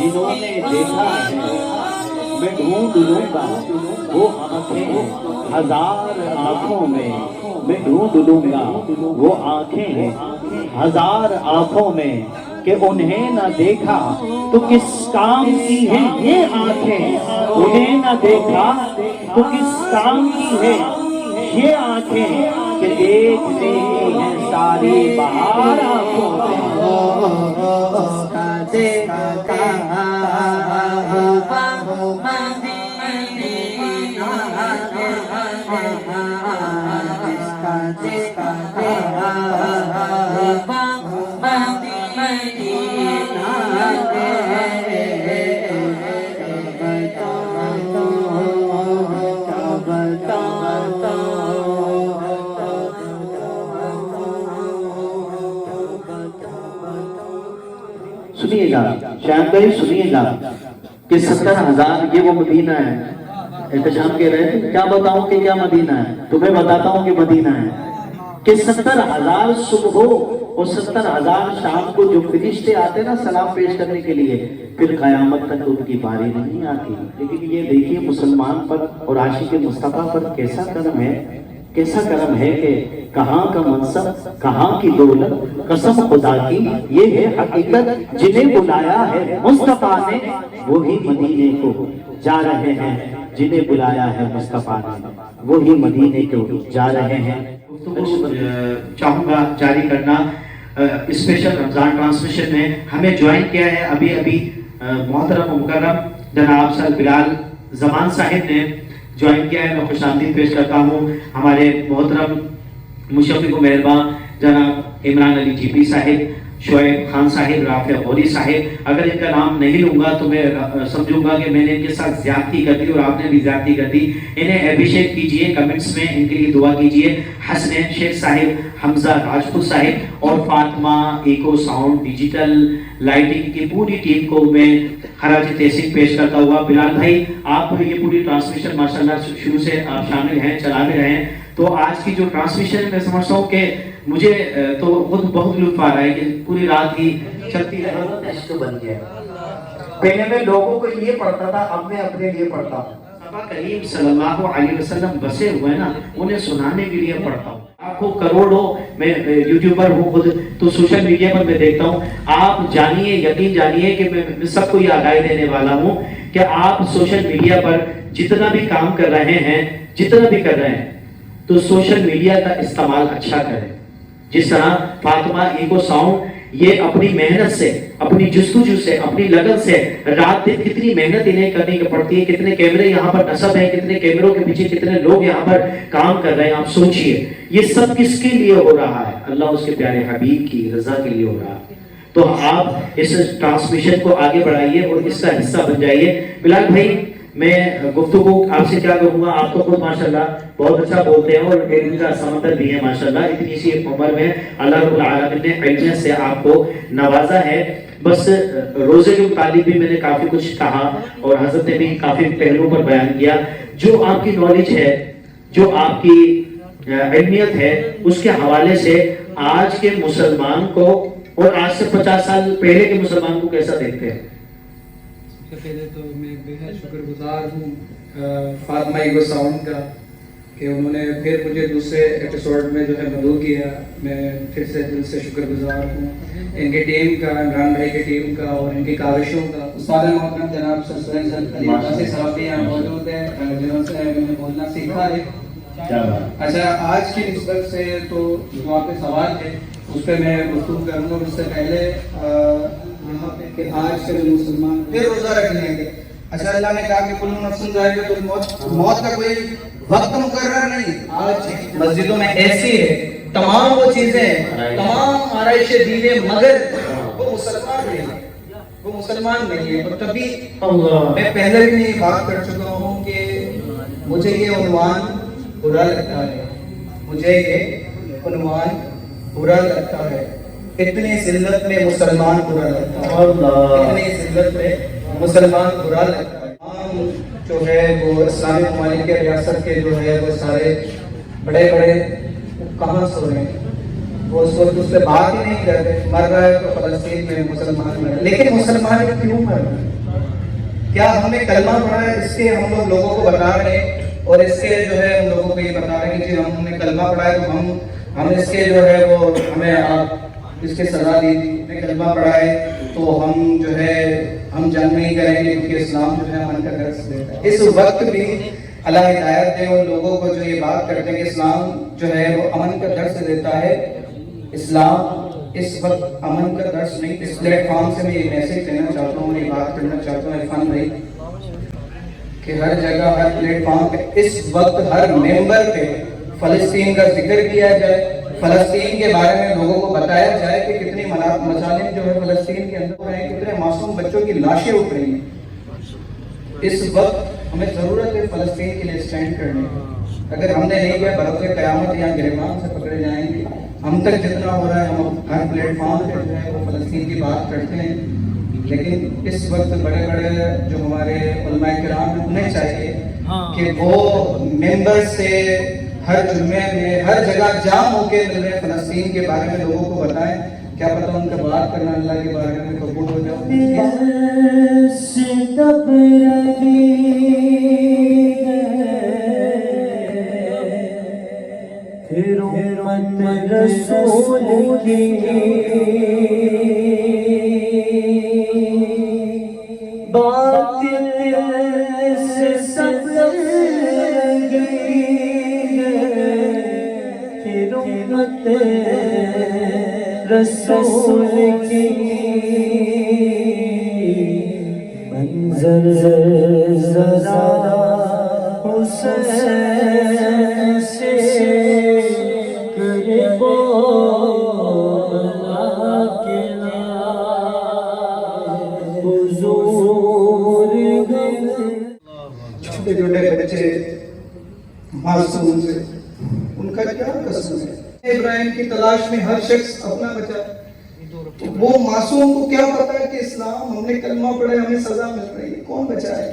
جنہوں نے دیکھا ہے میں ڈھونڈ لوں گا وہ آنکھیں ہزار آنکھوں میں، میں ڈھونڈ لوں گا وہ آنکھیں ہزار آنکھوں میں، کہ انہیں نہ دیکھا تو کس کام کی ہیں یہ آنکھیں، انہیں نہ دیکھا تو کس کام کی ہے یہ آنکھیں، کہ دیکھتے ہیں ساری بہار آنکھوں میں۔ سنیے گا شاید بھائی، سنیے گا کہ 70,000 یہ وہ مدینہ ہے۔ احتشام کہہ رہے تھے کیا بتاؤں کہ کیا مدینہ ہے، تمہیں بتاتا ہوں کہ مدینہ ہے، کہ 70,000 صبح ہو اور 70,000 شام کو جو فرشتے آتے نا سلام پیش کرنے کے لیے، پھر قیامت تک ان کی باری نہیں آتی۔ لیکن یہ دیکھیے مسلمان پر اور عاشق مصطفیٰ پر کیسا کرم ہے، کیسا کرم ہے کہ کہاں کا منصب، کہاں کی دولت، قسم خدا کی یہ ہے حقیقت، جنہیں بلایا ہے مصطفیٰ نے وہی مدینے کو جا رہے ہیں، جنہیں بلایا ہے مصطفیٰ نے وہی مدینے کو جا رہے ہیں۔ چاہوں گا جاری کرنا اسپیشل رمضان ٹرانسمیشن میں ہمیں جوائن کیا ہے ابھی محترم مکرم جناب سر بلال زمان صاحب نے جوائن کیا ہے۔ میں خوش آمدید پیش کرتا ہوں ہمارے محترم مشفق و مہربان جناب عمران علی جی پی صاحب، شعیب خان صاحب، رافع غوری صاحب۔ اگر ان کا نام نہیں لوں گا تو میں سمجھوں گا کہ میں نے ان کے ساتھ زیادتی کر دی اور آپ نے بھی زیادتی کر دی۔ انہیں اپریشیٹ کیجئے، کمنٹس میں ان کے لیے دعا کیجئے۔ حسنین شیخ صاحب، حمزہ راجپوت صاحب اور Fatima Echo Sound Digital Lighting کی پوری ٹیم کو میں خراج تحسین پیش کرتا ہوا۔ بلال بھائی آپ یہ پوری ٹرانسمیشن ماشاءاللہ شروع سے آپ شامل ہیں، چلا بھی رہے ہیں، تو آج کی جو ٹرانسمیشن میں سمجھتا ہوں کہ مجھے تو خود بہت لطف آ رہا ہے کہ پوری رات ہی چلتی رہے، عشق بن گیا۔ پہلے میں لوگوں کے لیے پڑھتا تھا، اب میں اپنے لیے پڑھتا ہوں۔ کریم صلی اللہ علیہ وسلم بسے ہوئے نا، انہیں سنانے کے لیے پڑھتا ہوں۔ لاکھوں کروڑوں میں یوٹیوبر ہوں خود، تو سوشل میڈیا پر میں دیکھتا ہوں۔ آپ جانیے، یقین جانیے کہ میں سب کو یہ آگاہی دینے والا ہوں کہ آپ سوشل میڈیا پر جتنا بھی کام کر رہے ہیں، جتنا بھی کر رہے ہیں، تو سوشل میڈیا کا استعمال اچھا کریں۔ جس طرح فاطمہ ایکو ساؤنڈ یہ اپنی محنت سے، اپنی جستجو سے، اپنی لگن سے رات دن کتنی محنت انہیں کرنی پڑتی ہے، کتنے کیمرے یہاں پر نصب ہیں، کتنے کیمروں کے پیچھے کتنے لوگ یہاں پر کام کر رہے ہیں، آپ سوچئے یہ سب کس کے لیے ہو رہا ہے؟ اللہ اس کے پیارے حبیب کی رضا کے لیے ہو رہا ہے۔ تو آپ اس ٹرانسمیشن کو آگے بڑھائیے اور اس کا حصہ بن جائیے۔ بلال بھائی میں گفتگو آپ سے کیا کروں گا، آپ تو خود ماشاءاللہ بہت اچھا بولتے ہیں اور علم کا سمندر بھی ہے ماشاءاللہ، اتنی سی عمر میں اللہ رب العالمین نے علم سے آپ کو نوازا ہے۔ بس روزے کے متعلق بھی میں نے کافی کچھ کہا اور حضرت نے بھی کافی پہلوؤں پر بیان کیا۔ جو آپ کی نالج ہے، جو آپ کی علمیت ہے، اس کے حوالے سے آج کے مسلمان کو اور آج سے 50 سال پہلے کے مسلمان کو کیسا دیکھتے ہیں؟ سب سے پہلے تو میں بے حد شکر گزار ہوں فاطمہ ایکو ساؤنڈ کا کہ انہوں نے پھر مجھے دوسرے ایپیسوڈ میں جو ہے مدعو کیا۔ میں پھر سے دل سے شکر گزار ہوں ان کی ٹیم کا، عمران بھائی کی ٹیم کا اور ان کی کاوشوں کا۔ استاد محترم جناب سر سہیل خلیل صاحب بھی یہاں موجود ہیں جنہوں سے میں نے بولنا سیکھا ہے۔ اچھا، آج کی نسبت سے تو جو آپ کے سوال ہے اس پہ میں گفتگو کروں گا۔ اس سے پہلے یہاں پہ کہ آج کے جو مسلمان پھر روزہ رکھنے کے، اچھا اللہ نے کہا کہ کل نفس ذائقۃ الموت، موت کا کوئی وقت مقرر نہیں۔ آج مسجدوں میں ایسی ہے، تمام وہ چیزیں، تمام آرائش دینیں، مگر وہ مسلمان نہیں ہے، وہ مسلمان نہیں ہے۔ اور تبھی میں پہلے بھی یہ بات کر چکا ہوں کہ مجھے یہ عنوان برا لگتا ہے، مجھے یہ عنوان برا لگتا ہے، اتنی ذلت میں مسلمان برا لگتا ہے، اتنی ذلت میں مسلمان برا لگتا ہے۔ عام جو ہے وہ اسلامی ممالک کے ریاست کے جو ہے وہ سارے بڑے بڑے کہاں سو رہے ہیں، وہ اس وقت اس پہ بات ہی نہیں کرتے، مر رہا ہے تو فلسطین میں مسلمان مر رہا ہے، لیکن مسلمان کیوں مر رہا ہے؟ کیا ہم نے کلمہ پڑھا ہے؟ اس کے ہم لوگوں کو بتا رہے ہیں، اور اس کے جو ہے ہم لوگوں کو یہ بتا رہے ہیں کہ ہم نے کلمہ پڑھا ہے تو ہم اس کے جو ہے وہ ہمیں آپ اس کے سزا دی تھی، ہم نے کلمہ پڑھا ہے تو ہم جو ہے ہم جنگ نہیں کریں گے، کیونکہ اسلام جو ہے امن کا درس دیتا ہے۔ اس وقت بھی اللہ ہدایت دے ان لوگوں کو جو یہ بات کرتے ہیں کہ اسلام جو ہے وہ امن کا درس دیتا ہے، اسلام اس وقت امن کا درس نہیں۔ اس پلیٹ فارم سے میں یہ میسج دینا چاہتا ہوں، یہ بات کرنا چاہتا ہوں عرفان بھائی، کہ ہر جگہ ہر پلیٹ فارم پہ اس وقت ہر ممبر پہ فلسطین کا ذکر کیا جائے، فلسطین کے بارے میں لوگوں کو بتایا جائے کہ کتنی مظالم جو ہے فلسطین کے اندر ہو رہے ہیں، کتنے معصوم بچوں کی لاشیں اٹھ رہی ہیں۔ اس وقت ہمیں ضرورت ہے فلسطین کے لیے اسٹینڈ کرنے کی۔ اگر ہم نے نہیں کیا بروز قیامت یہاں گریبان سے پکڑے جائیں گے۔ ہم تک جتنا ہو رہا ہے ہم ہر پلیٹ فارم پہ جو ہے وہ فلسطین کی بات کرتے ہیں، لیکن اس وقت بڑے بڑے جو ہمارے علماء کرام ہیں انہیں چاہیے کہ وہ ممبر سے ہر جمعے میں ہر جگہ جام ہو کے مل رہے فلسطین کے بارے میں لوگوں کو بتائیں، کیا پتہ ان کا بات کرنا اللہ کے بارے میں قبول ہو جائے۔ رسول کی بات سے سب گئی پھر امت رسول کی منظر ذرا حسین سے چھوٹے چھوٹے بچے معصوم سے ان کا کیا قصور ہے؟ ابراہیم کی تلاش میں ہر شخص اپنا بچا، وہ معصوم کو کیا پتا ہے کہ اسلام ہم نے کلمہ پڑھا ہمیں سزا مل رہی ہے، کون بچا ہے؟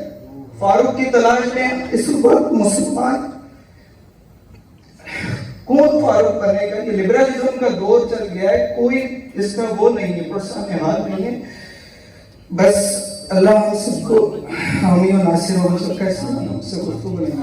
فاروق کی تلاش میں اس وقت مسلمان کون فاروق بنے گا؟ یہ لبرلزم کا دور چل گیا ہے، کوئی اس کا وہ نہیں ہے، پرسان حال نہیں ہے۔ بس اللہ ہم سب کو حامی و ناصر اور سب کا اسلام ہم سے گفتگو بنے۔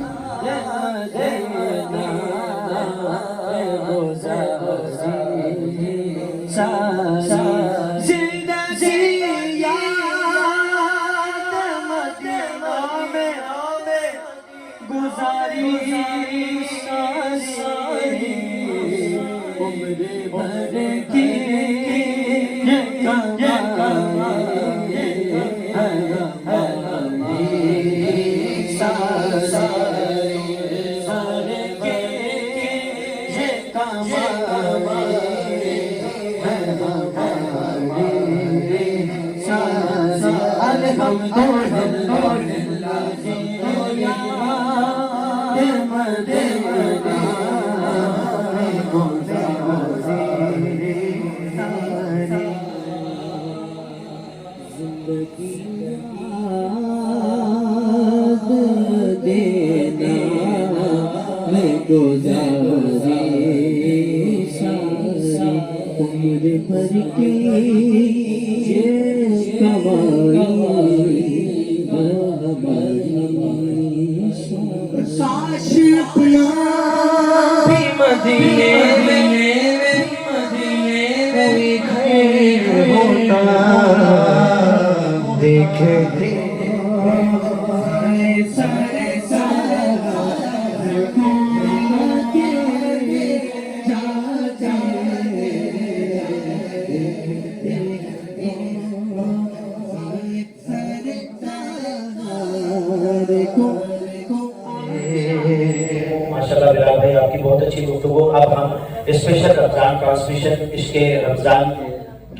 ماشاءاللہ بلال بھائی آپ کی بہت اچھی گفتگو۔ اب ہم اسپیشل رمضان ٹرانسمیشن عشق رمضان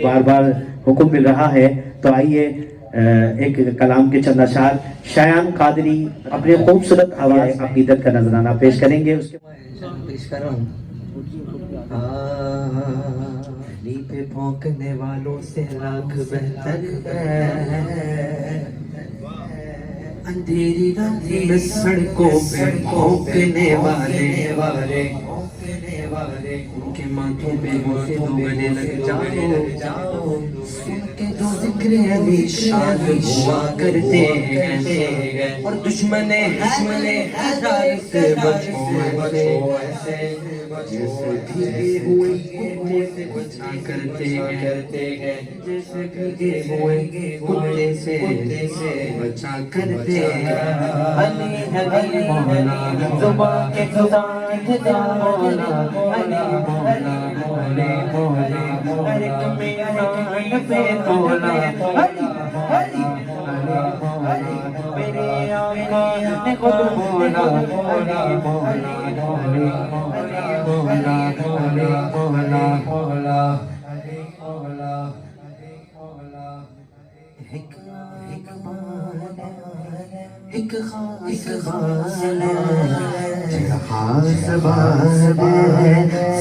بار بار حکم مل رہا ہے، تو آئیے ایک کلام کے چند اشعار شایان قادری اپنے خوبصورت آواز عقیدت کا نذرانہ پیش کریں گے۔ اس کے پیش کر رہا ہوں۔ علی پہ بھونکنے والوں سے لاکھ بہتر ہے، اندھیری راتوں میں سڑکوں پہ بھونکنے والے ان کے ماتھوں پہ بوسے دو گلے لگ جاؤ، ان کے جو ذکر علی شان ہوا کرتے ہیں، اور دشمن ہزار سے بچو ایسے جیسے بھیگے ہوئے کتے سے بچا کرتے ہیں، جیسے بھیگے ہوئے کتے سے بچا کرتے ہیں۔ علی مولا زبان کے خدا مولا، علی مولا علی مولا ہر ایک میدان پہ تولا، علی مولا میرے آقا نے خود مولا، علی مولا علی مولا مولا علی مولا مولا علی مولا علی مولا۔ ایک خاص باز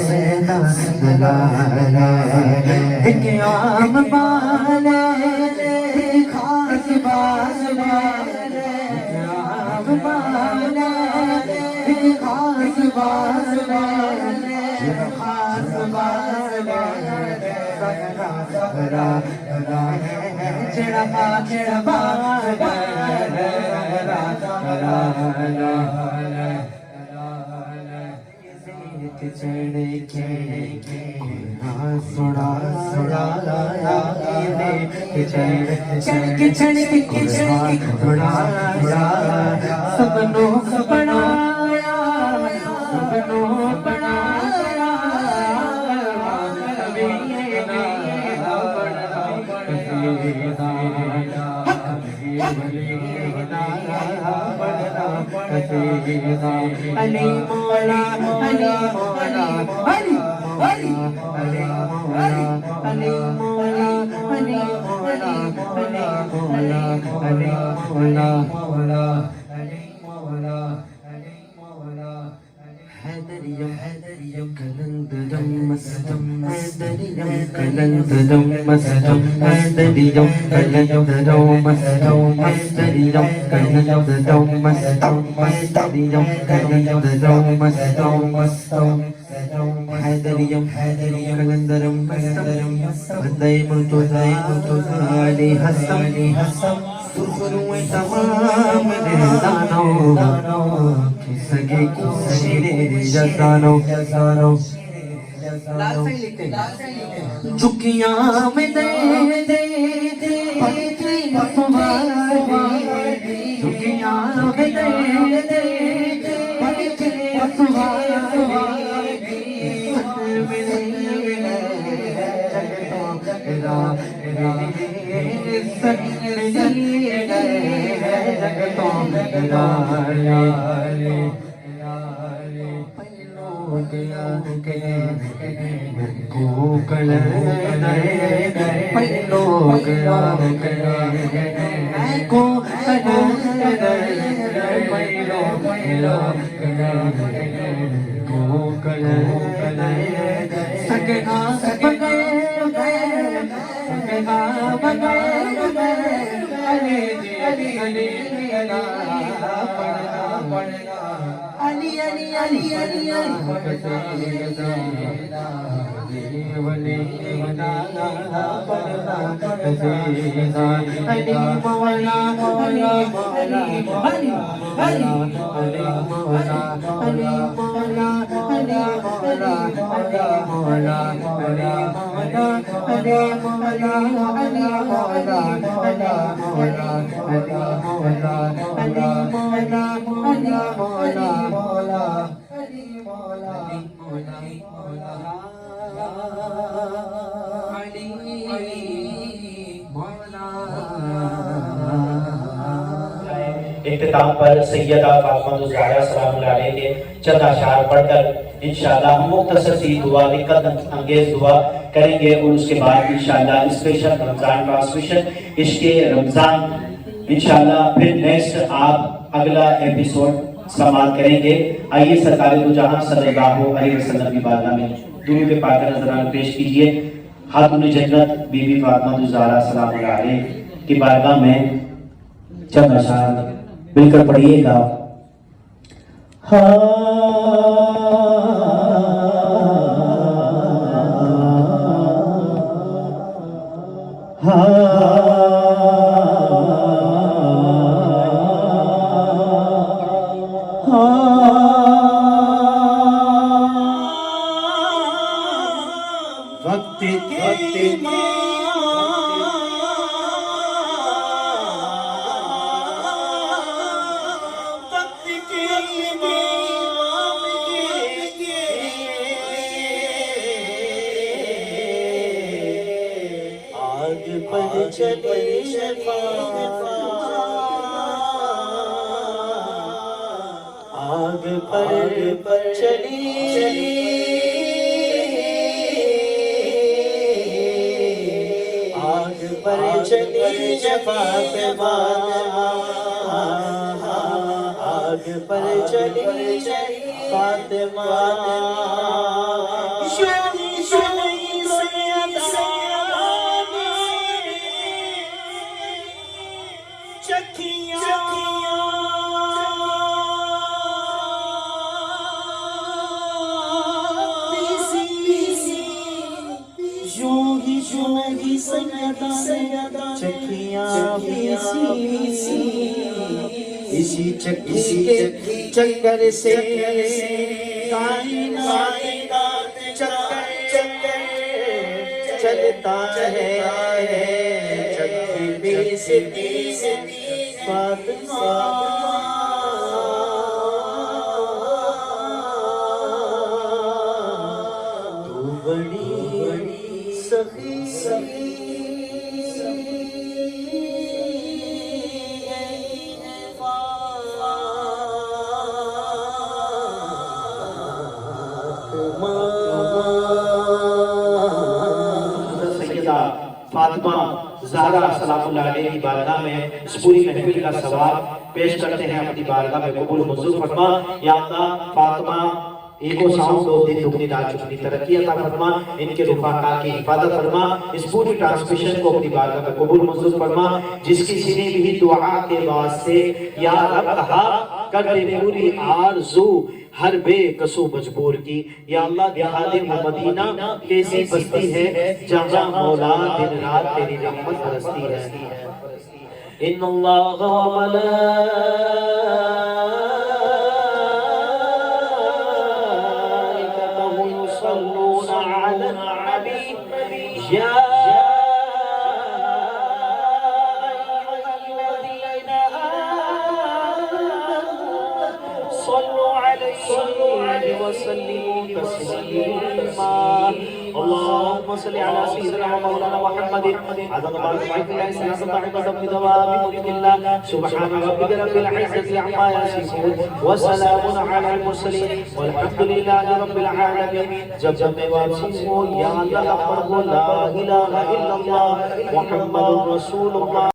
سیدا دلالا، ایک عام بال خاص باز ایک عام بال خاص باز خاص باز علی مولا علی مولا علی علی علی مولا علی مولا علی مولا علی مولا علی مولا مولا علی مولا علی مولا۔ حیدریم کلندرم مستم، حیدریم کلندرم مستم، حیدریم کلندرم مستم، حیدریم کلندرم مستم، حیدریم کلندرم مستم مستم، حیدریم کلندرم مستم، بدائی مرتضی علی حسن، سرخروئے تمام دانوں کی سگے کی شیر جزانوں، جھکیاں میں دے پڑتی سواری، جھکیاں میں دے پڑتی سواری، اختتام پر سیدہ فاطمہ الزہرا سلام اللہ علیہ کے چند اشعار پڑھ کر انشاءاللہ ہم مختصر سی دعا دقت انگیز دعا کریں گے، اور اس کے بعد انشاءاللہ اسپیشل رمضان ٹرانسمیشن عشق رمضان انشاءاللہ پھر نیکسٹ آپ اگلا ایپیسوڈ سماعت کریں گے. آئیے سرکار دو جہاں صلی اللہ علیہ وسلم کی بارگاہ میں درود پاک نذرانہ پیش کیجئے. خاتون جنت بی بی فاطمہ الزہرا سلام اللہ علیہ کی بارگاہ میں چند اشعار مل کر پڑھیے گا. وقت کے آگ پر چلے آگ پر چلی آگ پر چلی فاطمہ آگ پر چلی فاطمہ اسی چکی کے چکر سے کائنات چکر چلتا ہے چکی بیس فاطمہ تو بڑی سخی فاطمہ زہرا سلام اللہ علیہ کی بارگاہ میں اس پوری محفل کا ثواب پیش کرتے ہیں. اپنی بارگاہ میں قبول منظور فرما. یا اللہ فاطمہ ایک و ساؤں دو دن دگنی رات چگنی ترقی عطا فرما. ان کے رفقا کی حفاظت فرما. اس پوری ٹرانسمیشن کو اپنی بارگاہ میں قبول منظور فرما. جس کسی نے بھی دعا کے واسطے یا رب کہا کر دے پوری آرزو ہر بے قصو مجبور کی. یا اللہ دکھا دے وہ مدینہ کیسی بستی ہے جہاں مولا دن رات تیری رحمت برستی ہے. ان اللہ و ملائکتہ یصلون علی النبی یا وسلموا تسليما. اللهم صل على سيدنا مولانا محمد عدد ما في الله سبحانه وتعالى بدوام ملك الله. سبحان ربك رب العزة عما يصفون وسلام على المرسلين والحمد لله رب العالمين. جب میں واپسی ہوں یا اللہ پڑھو لا الہ الا اللہ محمد رسول اللہ.